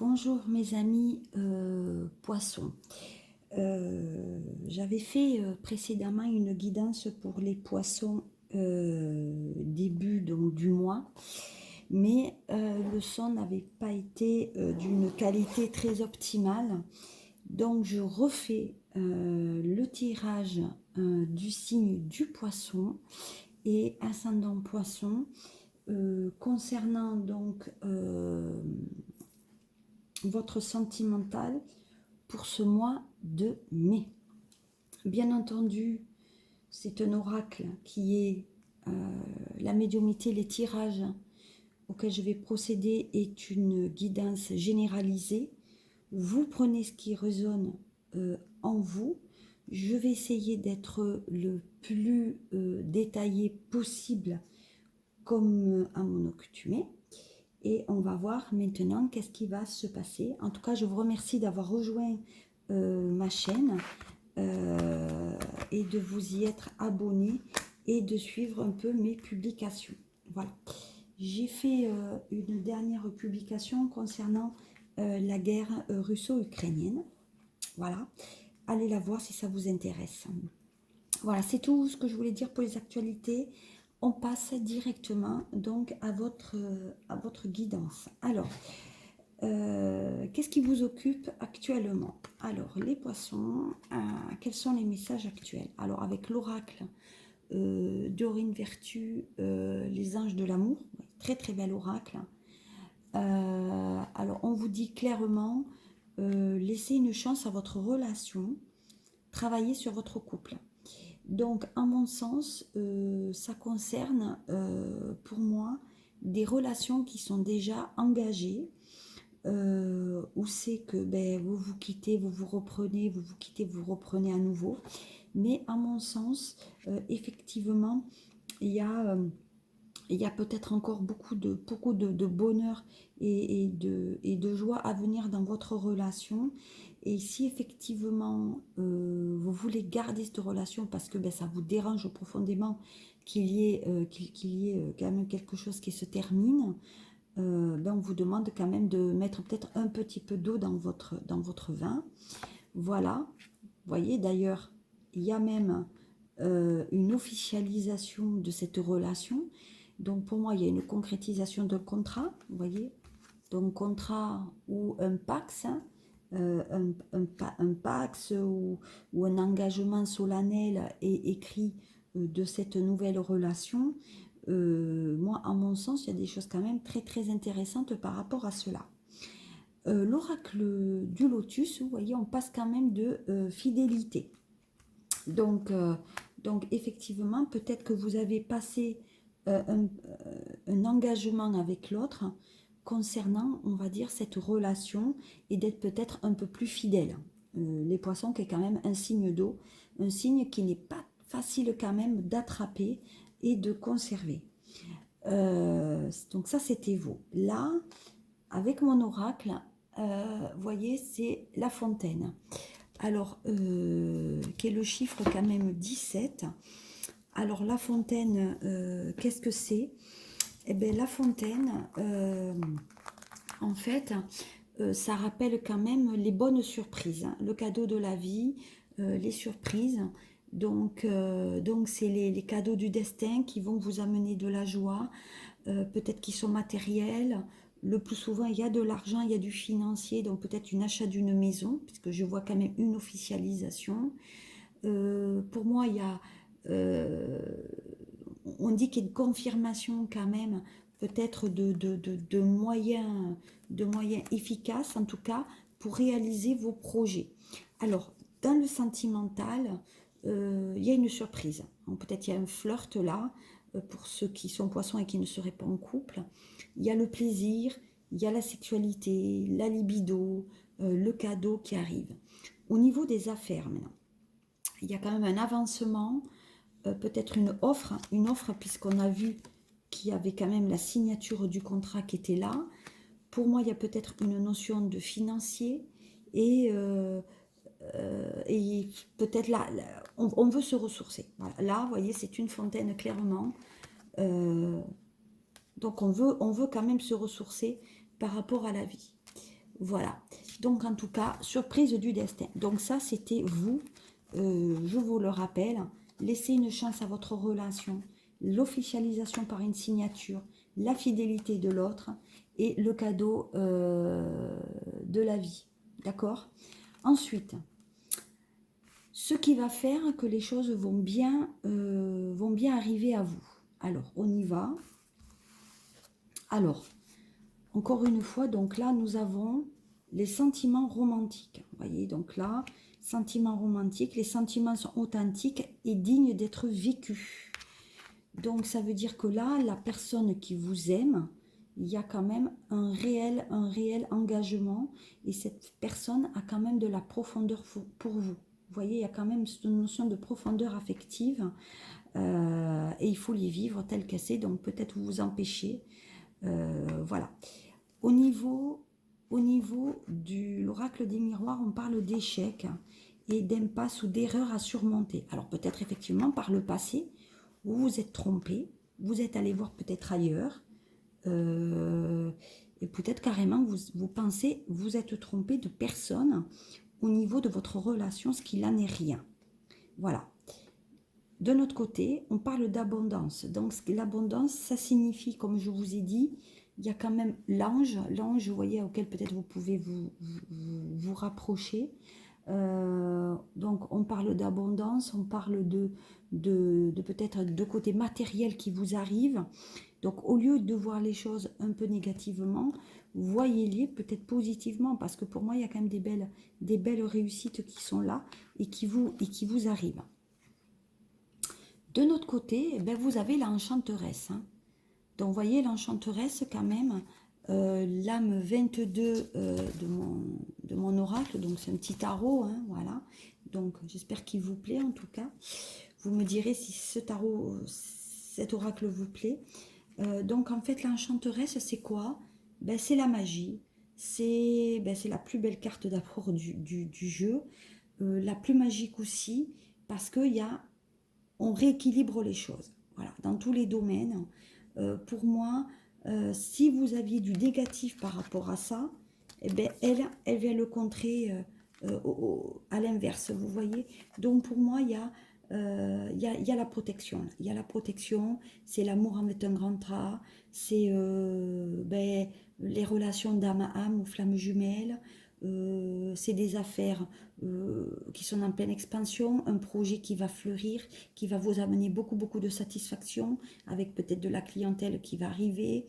Bonjour mes amis poissons. J'avais fait précédemment une guidance pour les poissons début donc, du mois, mais le son n'avait pas été d'une qualité très optimale. Donc je refais le tirage du signe du poisson et ascendant poisson concernant donc votre sentimental pour ce mois de mai. Bien entendu, c'est un oracle qui est la médiumnité, les tirages auxquels je vais procéder est une guidance généralisée. Vous prenez ce qui résonne en vous. Je vais essayer d'être le plus détaillé possible comme à mon accoutumée. Et on va voir maintenant qu'est-ce qui va se passer. En tout cas, je vous remercie d'avoir rejoint ma chaîne et de vous y être abonné et de suivre un peu mes publications. Voilà. J'ai fait une dernière publication concernant la guerre russo-ukrainienne. Voilà. Allez la voir si ça vous intéresse. Voilà, c'est tout ce que je voulais dire pour les actualités. On passe directement donc à votre guidance. Alors, qu'est-ce qui vous occupe actuellement? Alors, les poissons, quels sont les messages actuels? Alors, avec l'oracle Dorine Vertu, les anges de l'amour, très très bel oracle. Alors, on vous dit clairement, laissez une chance à votre relation, travaillez sur votre couple. Donc, à mon sens, ça concerne pour moi des relations qui sont déjà engagées, où c'est que vous vous quittez, vous vous reprenez, vous vous quittez, vous reprenez à nouveau. Mais à mon sens, effectivement, il y a peut-être encore beaucoup de bonheur et de joie à venir dans votre relation. Et si effectivement vous voulez garder cette relation parce que ça vous dérange profondément qu'il y ait quand même quelque chose qui se termine, on vous demande quand même de mettre peut-être un petit peu d'eau dans votre vin. Voilà, vous voyez d'ailleurs, il y a même une officialisation de cette relation. Donc pour moi, il y a une concrétisation d'un contrat, vous voyez, donc contrat ou un pax, hein, un pax ou un engagement solennel est écrit de cette nouvelle relation. Moi, à mon sens, il y a des choses quand même très très intéressantes par rapport à cela. L'oracle du lotus, vous voyez, on passe quand même de fidélité. Donc effectivement, peut-être que vous avez passé un engagement avec l'autre concernant, on va dire, cette relation et d'être peut-être un peu plus fidèle. Les poissons, qui est quand même un signe d'eau, un signe qui n'est pas facile quand même d'attraper et de conserver. Donc ça, c'était vous. Là, avec mon oracle, vous voyez, c'est la fontaine. Alors, qui est le chiffre quand même 17. Alors, la fontaine, qu'est-ce que c'est? Eh bien, la fontaine, en fait, ça rappelle quand même les bonnes surprises, hein, le cadeau de la vie, les surprises. Donc c'est les cadeaux du destin qui vont vous amener de la joie, peut-être qui sont matériels. Le plus souvent, il y a de l'argent, il y a du financier, donc peut-être une achat d'une maison, puisque je vois quand même une officialisation. Pour moi, il y a, on dit qu'il y a une confirmation quand même, peut-être de moyens efficaces, en tout cas, pour réaliser vos projets. Alors, dans le sentimental, il y a une surprise. Peut-être il y a un flirt là, pour ceux qui sont poissons et qui ne seraient pas en couple. Il y a le plaisir, il y a la sexualité, la libido, le cadeau qui arrive. Au niveau des affaires maintenant, il y a quand même un avancement, peut-être une offre puisqu'on a vu qu'il y avait quand même la signature du contrat qui était là. Pour moi, il y a peut-être une notion de financier et peut-être là, on veut se ressourcer. Voilà. Là, vous voyez, c'est une fontaine clairement. Donc on veut quand même se ressourcer par rapport à la vie. Voilà. Donc, en tout cas, surprise du destin. Donc, ça, c'était vous. Je vous le rappelle. Laissez une chance à votre relation. L'officialisation par une signature. La fidélité de l'autre. Et le cadeau de la vie. D'accord? Ensuite, ce qui va faire que les choses vont bien arriver à vous. Alors, on y va. Alors, encore une fois, donc là, nous avons les sentiments romantiques. Vous voyez, donc là, sentiments romantiques, les sentiments sont authentiques et dignes d'être vécus. Donc, ça veut dire que là, la personne qui vous aime, il y a quand même un réel engagement et cette personne a quand même de la profondeur pour vous. Vous voyez, il y a quand même cette notion de profondeur affective et il faut les vivre telles qu'elles sont. Donc, peut-être vous empêcher. Voilà. Au niveau de l'oracle des miroirs, on parle d'échecs et d'impasses ou d'erreurs à surmonter. Alors peut-être effectivement par le passé, vous vous êtes trompé, vous êtes allé voir peut-être ailleurs, et peut-être carrément vous pensez, vous êtes trompé de personne au niveau de votre relation, ce qui n'en est rien. Voilà. De notre côté, on parle d'abondance. Donc l'abondance, ça signifie, comme je vous ai dit, il y a quand même l'ange, vous voyez, auquel peut-être vous pouvez vous rapprocher. Donc on parle d'abondance, on parle de peut-être de côté matériel qui vous arrive. Donc au lieu de voir les choses un peu négativement, voyez-les peut-être positivement, parce que pour moi, il y a quand même des belles réussites qui sont là et qui vous arrivent. De notre côté, ben, vous avez l'enchanteresse. Hein. Donc, vous voyez, l'enchanteresse, quand même, l'âme 22 de mon oracle. Donc, c'est un petit tarot, hein, voilà. Donc, j'espère qu'il vous plaît, en tout cas. Vous me direz si ce tarot, cet oracle vous plaît. Donc, en fait, l'enchanteresse, c'est quoi? Ben, c'est la magie. C'est la plus belle carte d'abord du jeu. La plus magique aussi, parce qu'il y a on rééquilibre les choses. Voilà, dans tous les domaines. Pour moi, si vous aviez du négatif par rapport à ça, eh bien, elle vient le contrer à l'inverse, vous voyez. Donc pour moi, il y a la protection. Il y a la protection, c'est l'amour avec un grand A, c'est les relations d'âme à âme ou flammes jumelles, c'est des affaires qui sont en pleine expansion, un projet qui va fleurir, qui va vous amener beaucoup de satisfaction, avec peut-être de la clientèle qui va arriver.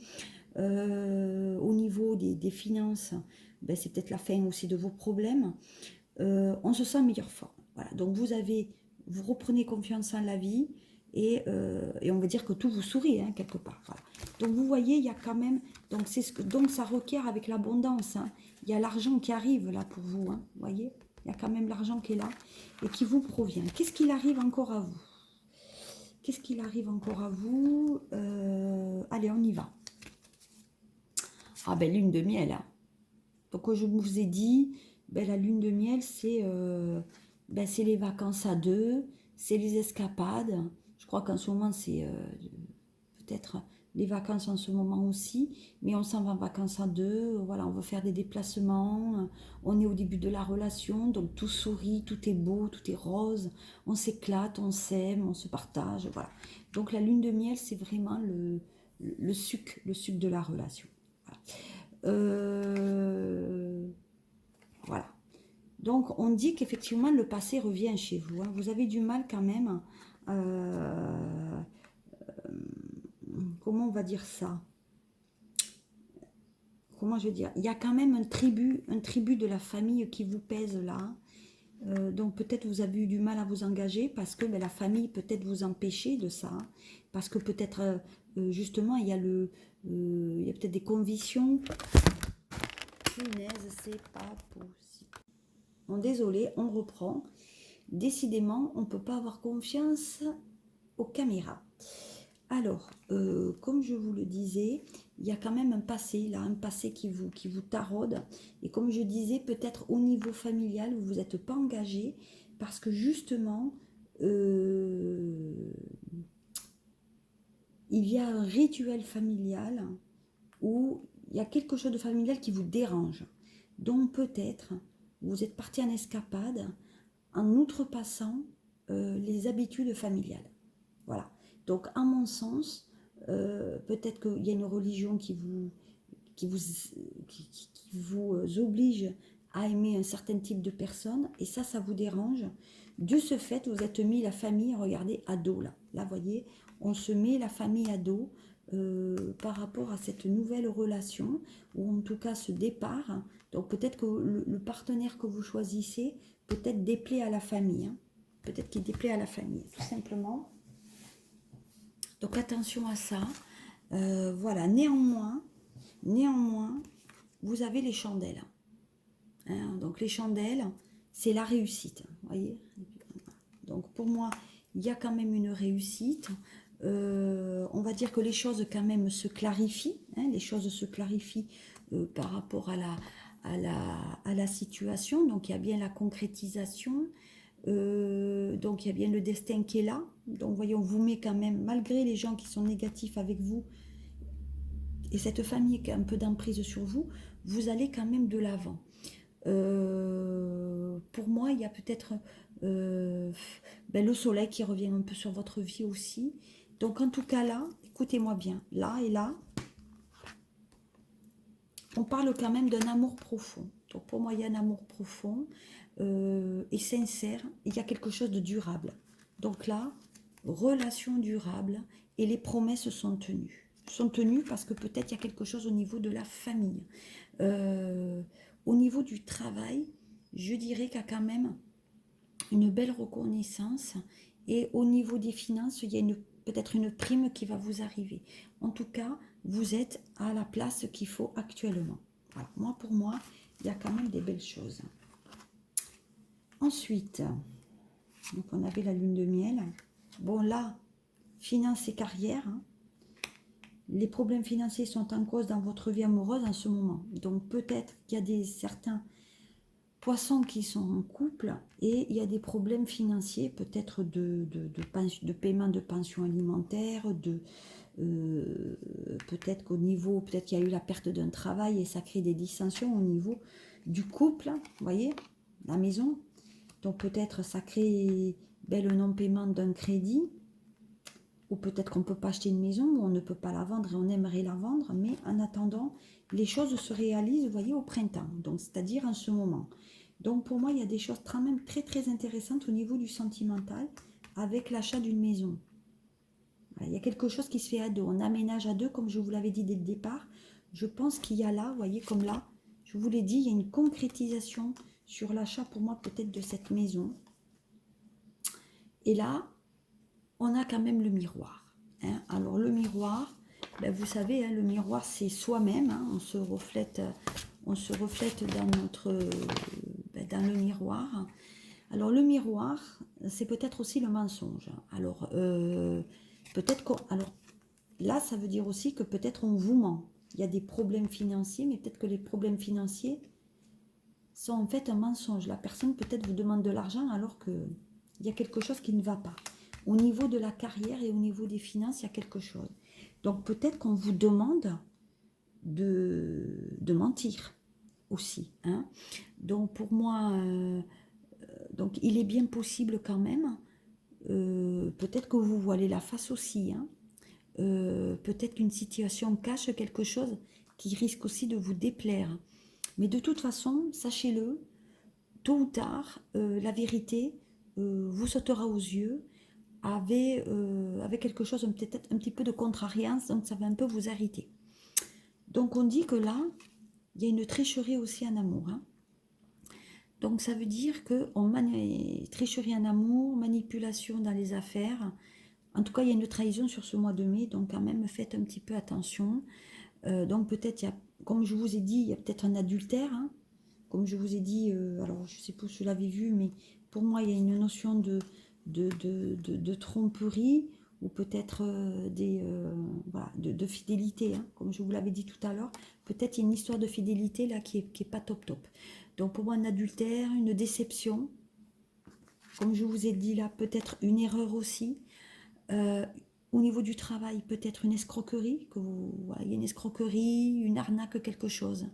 Au niveau des finances, ben, c'est peut-être la fin aussi de vos problèmes. On se sent en meilleure forme. Voilà. Donc vous reprenez confiance en la vie et on va dire que tout vous sourit hein, quelque part. Voilà. Donc vous voyez, il y a quand même, donc ça requiert avec l'abondance. Hein. Il y a l'argent qui arrive là pour vous. Hein, vous voyez, il y a quand même l'argent qui est là et qui vous provient. Qu'est-ce qu'il arrive encore à vous? Qu'est-ce qu'il arrive encore à vous? Allez, on y va. Ah ben lune de miel. Hein. Donc je vous ai dit, ben, la lune de miel, c'est les vacances à deux, c'est les escapades. Je crois qu'en ce moment, c'est peut-être les vacances en ce moment aussi, mais on s'en va en vacances à deux, voilà, on veut faire des déplacements, on est au début de la relation, donc tout sourit, tout est beau, tout est rose, on s'éclate, on s'aime, on se partage, voilà. Donc la lune de miel, c'est vraiment le sucre de la relation. Voilà. Voilà. Donc, on dit qu'effectivement, le passé revient chez vous. Hein. Vous avez du mal quand même. Comment on va dire ça? Comment je veux dire? Il y a quand même un tribut de la famille qui vous pèse là. Donc peut-être vous avez eu du mal à vous engager parce que la famille peut-être vous empêchait de ça. Parce que peut-être justement il y a il y a peut-être des convictions. Punaise, c'est pas possible. Bon, désolé, on reprend. Décidément, on ne peut pas avoir confiance aux caméras. Alors, comme je vous le disais, il y a quand même un passé, là, un passé qui vous taraude. Et comme je disais, peut-être au niveau familial, vous n'êtes pas engagé parce que justement, il y a un rituel familial où il y a quelque chose de familial qui vous dérange. Donc peut-être vous êtes parti en escapade en outrepassant les habitudes familiales. Voilà. Donc à mon sens, peut-être qu'il y a une religion qui vous, qui vous oblige à aimer un certain type de personne, et ça vous dérange. De ce fait, vous êtes mis la famille, regardez, à dos là. Là, vous voyez, on se met la famille à dos par rapport à cette nouvelle relation, ou en tout cas ce départ. Donc peut-être que le partenaire que vous choisissez, peut-être déplaît à la famille. Hein. Peut-être qu'il déplaît à la famille, tout simplement. Donc attention à ça. Voilà, néanmoins, vous avez les chandelles. Hein, donc les chandelles, c'est la réussite. Voyez. Donc pour moi, il y a quand même une réussite. On va dire que les choses quand même se clarifient. Hein, les choses se clarifient par rapport à la situation. Donc il y a bien la concrétisation. Donc il y a bien le destin qui est là. Donc voyez, on vous met quand même, malgré les gens qui sont négatifs avec vous, et cette famille qui a un peu d'emprise sur vous, vous allez quand même de l'avant. Pour moi, il y a peut-être le soleil qui revient un peu sur votre vie aussi. Donc en tout cas là, écoutez-moi bien, là et là, on parle quand même d'un amour profond. Donc pour moi, il y a un amour profond et sincère. Il y a quelque chose de durable. Donc là, relation durable et les promesses sont tenues. Sont tenues parce que peut-être il y a quelque chose au niveau de la famille. Au niveau du travail, je dirais qu'il y a quand même une belle reconnaissance. Et au niveau des finances, il y a peut-être une prime qui va vous arriver. En tout cas, vous êtes à la place qu'il faut actuellement. Voilà. Moi, pour moi, il y a quand même des belles choses. Ensuite, donc on avait la lune de miel. Bon, là, finances et carrière. Hein. Les problèmes financiers sont en cause dans votre vie amoureuse en ce moment. Donc peut-être qu'il y a certains poissons qui sont en couple et il y a des problèmes financiers, peut-être de paiement de pension alimentaire, peut-être qu'au niveau, peut-être qu'il y a eu la perte d'un travail et ça crée des dissensions au niveau du couple, vous voyez, la maison. Donc peut-être ça crée le non-paiement d'un crédit, ou peut-être qu'on ne peut pas acheter une maison, ou on ne peut pas la vendre et on aimerait la vendre, mais en attendant, les choses se réalisent, vous voyez, au printemps, donc c'est-à-dire en ce moment. Donc pour moi, il y a des choses quand même très très intéressantes au niveau du sentimental avec l'achat d'une maison. Voilà, il y a quelque chose qui se fait à deux, on aménage à deux, comme je vous l'avais dit dès le départ. Je pense qu'il y a là, vous voyez, comme là, je vous l'ai dit, il y a une concrétisation sur l'achat pour moi peut-être de cette maison. Et là, on a quand même le miroir. Hein. Alors le miroir, vous savez, hein, le miroir c'est soi-même, hein, on se reflète dans dans le miroir. Alors le miroir, c'est peut-être aussi le mensonge. Alors alors là, ça veut dire aussi que peut-être on vous ment. Il y a des problèmes financiers, mais peut-être que les problèmes financiers sont en fait un mensonge. La personne peut-être vous demande de l'argent alors qu'il y a quelque chose qui ne va pas. Au niveau de la carrière et au niveau des finances, il y a quelque chose. Donc peut-être qu'on vous demande de mentir aussi. Hein. Donc pour moi, donc il est bien possible quand même, peut-être que vous voilez la face aussi. Hein. Peut-être qu'une situation cache quelque chose qui risque aussi de vous déplaire. Mais de toute façon, sachez-le, tôt ou tard, la vérité vous sautera aux yeux avec quelque chose, peut-être un petit peu de contrariance, donc ça va un peu vous arrêter. Donc on dit que là, il y a une tricherie aussi en amour. Hein. Donc ça veut dire que tricherie en amour, manipulation dans les affaires. En tout cas, il y a une trahison sur ce mois de mai, donc quand même faites un petit peu attention. Donc peut-être, comme je vous ai dit, il y a peut-être un adultère. Hein. Comme je vous ai dit, alors je ne sais pas si vous l'avez vu, mais pour moi, il y a une notion de tromperie ou peut-être de fidélité, hein, comme je vous l'avais dit tout à l'heure. Peut-être il y a une histoire de fidélité là qui est pas top top. Donc pour moi, un adultère, une déception, comme je vous ai dit là, peut-être une erreur aussi. Au niveau du travail, peut-être une escroquerie, il y a une escroquerie, une arnaque, quelque chose.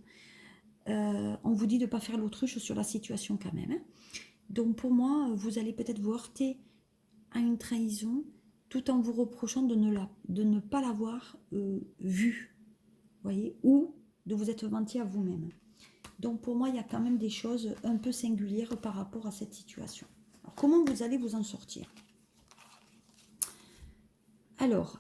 on vous dit de ne pas faire l'autruche sur la situation quand même. Hein. Donc pour moi, vous allez peut-être vous heurter à une trahison tout en vous reprochant de ne pas l'avoir vue, voyez, ou de vous être menti à vous-même. Donc pour moi, il y a quand même des choses un peu singulières par rapport à cette situation. Alors comment vous allez vous en sortir? Alors,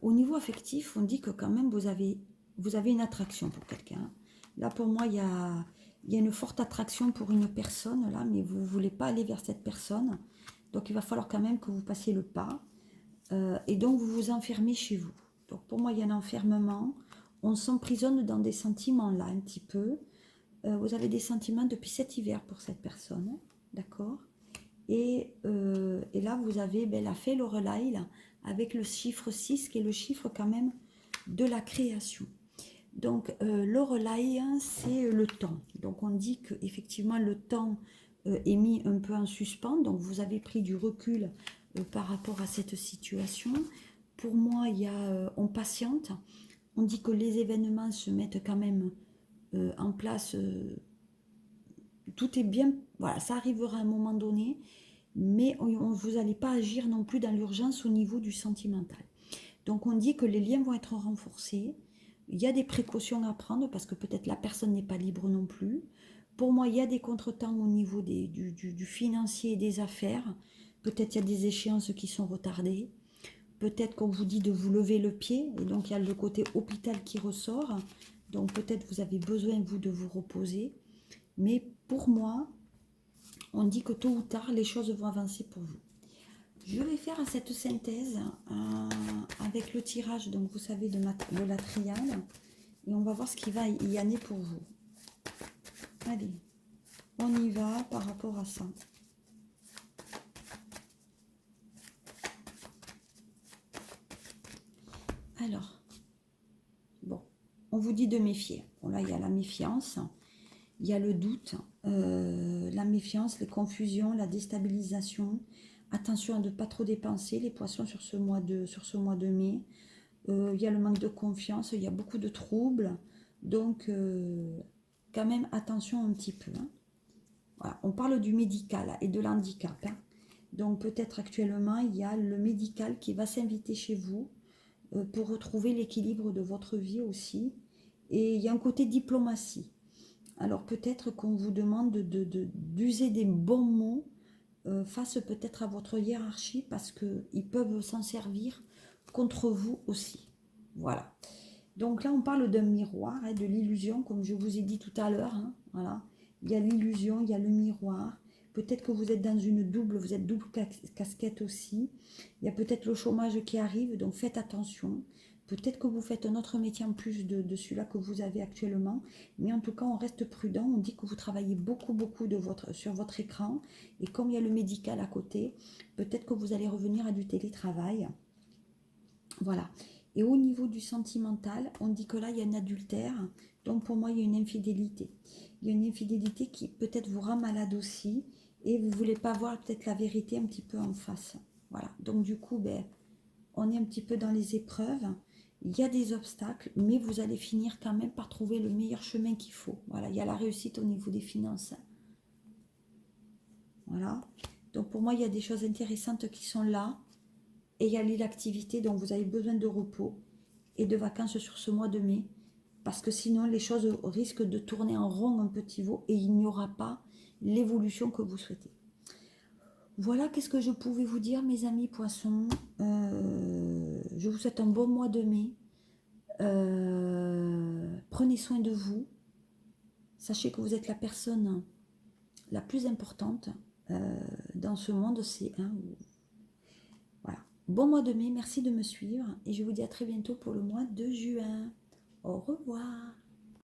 au niveau affectif, on dit que quand même vous avez une attraction pour quelqu'un. Là pour moi, il y a une forte attraction pour une personne, là, mais vous ne voulez pas aller vers cette personne. Donc il va falloir quand même que vous passiez le pas. Et donc vous vous enfermez chez vous. Donc pour moi, il y a un enfermement. On s'emprisonne dans des sentiments là, un petit peu. Vous avez des sentiments depuis cet hiver pour cette personne, d'accord, et là, vous avez la fée Lorelai avec le chiffre 6, qui est le chiffre quand même de la création. Donc, Lorelai, c'est le temps. Donc, on dit qu'effectivement, le temps est mis un peu en suspens. Donc, vous avez pris du recul par rapport à cette situation. Pour moi, il y a, on patiente. On dit que les événements se mettent quand même en place. Tout est bien, voilà, ça arrivera à un moment donné, mais vous n'allez pas agir non plus dans l'urgence au niveau du sentimental. Donc on dit que les liens vont être renforcés, il y a des précautions à prendre parce que peut-être la personne n'est pas libre non plus. Pour moi, il y a des contretemps au niveau du financier et des affaires. Peut-être il y a des échéances qui sont retardées. Peut-être qu'on vous dit de vous lever le pied, et donc il y a le côté hôpital qui ressort. Donc peut-être vous avez besoin, vous, de vous reposer. Mais pour moi, on dit que tôt ou tard, les choses vont avancer pour vous. Je vais faire cette synthèse avec le tirage, donc vous savez, de la triade. Et on va voir ce qui va y aller pour vous. Allez, on y va par rapport à ça. Alors, bon, on vous dit de méfier. Bon, là, il y a la méfiance, il y a le doute, la méfiance, les confusions, la déstabilisation. Attention à ne pas trop dépenser, les poissons, sur ce mois de mai. Il y a le manque de confiance, il y a beaucoup de troubles. Donc, quand même, attention un petit peu. Hein. Voilà. On parle du médical et de l'handicap. Hein. Donc, peut-être actuellement, il y a le médical qui va s'inviter chez vous pour retrouver l'équilibre de votre vie aussi. Et il y a un côté diplomatie. Alors, peut-être qu'on vous demande d'user des bons mots face peut-être à votre hiérarchie parce qu'ils peuvent s'en servir contre vous aussi. Voilà. Donc là, on parle d'un miroir, hein, de l'illusion, comme je vous ai dit tout à l'heure. Hein, voilà. Il y a l'illusion, il y a le miroir. Peut-être que vous êtes dans vous êtes double casquette aussi. Il y a peut-être le chômage qui arrive, donc faites attention. Peut-être que vous faites un autre métier en plus de celui-là que vous avez actuellement. Mais en tout cas, on reste prudent. On dit que vous travaillez beaucoup sur votre écran. Et comme il y a le médical à côté, peut-être que vous allez revenir à du télétravail. Voilà. Et au niveau du sentimental, on dit que là, il y a un adultère. Donc pour moi, il y a une infidélité. Il y a une infidélité qui peut-être vous rend malade aussi. Et vous ne voulez pas voir peut-être la vérité un petit peu en face. Voilà. Donc du coup, on est un petit peu dans les épreuves. Il y a des obstacles, mais vous allez finir quand même par trouver le meilleur chemin qu'il faut. Voilà. Il y a la réussite au niveau des finances. Voilà. Donc pour moi, il y a des choses intéressantes qui sont là. Et il y a l'activité dont vous avez besoin de repos et de vacances sur ce mois de mai. Parce que sinon, les choses risquent de tourner en rond un petit peu et il n'y aura pas l'évolution que vous souhaitez. Voilà, qu'est-ce que je pouvais vous dire, mes amis poissons. Je vous souhaite un bon mois de mai. Prenez soin de vous. Sachez que vous êtes la personne la plus importante dans ce monde. C'est voilà. Bon mois de mai, merci de me suivre et je vous dis à très bientôt pour le mois de juin. Au revoir.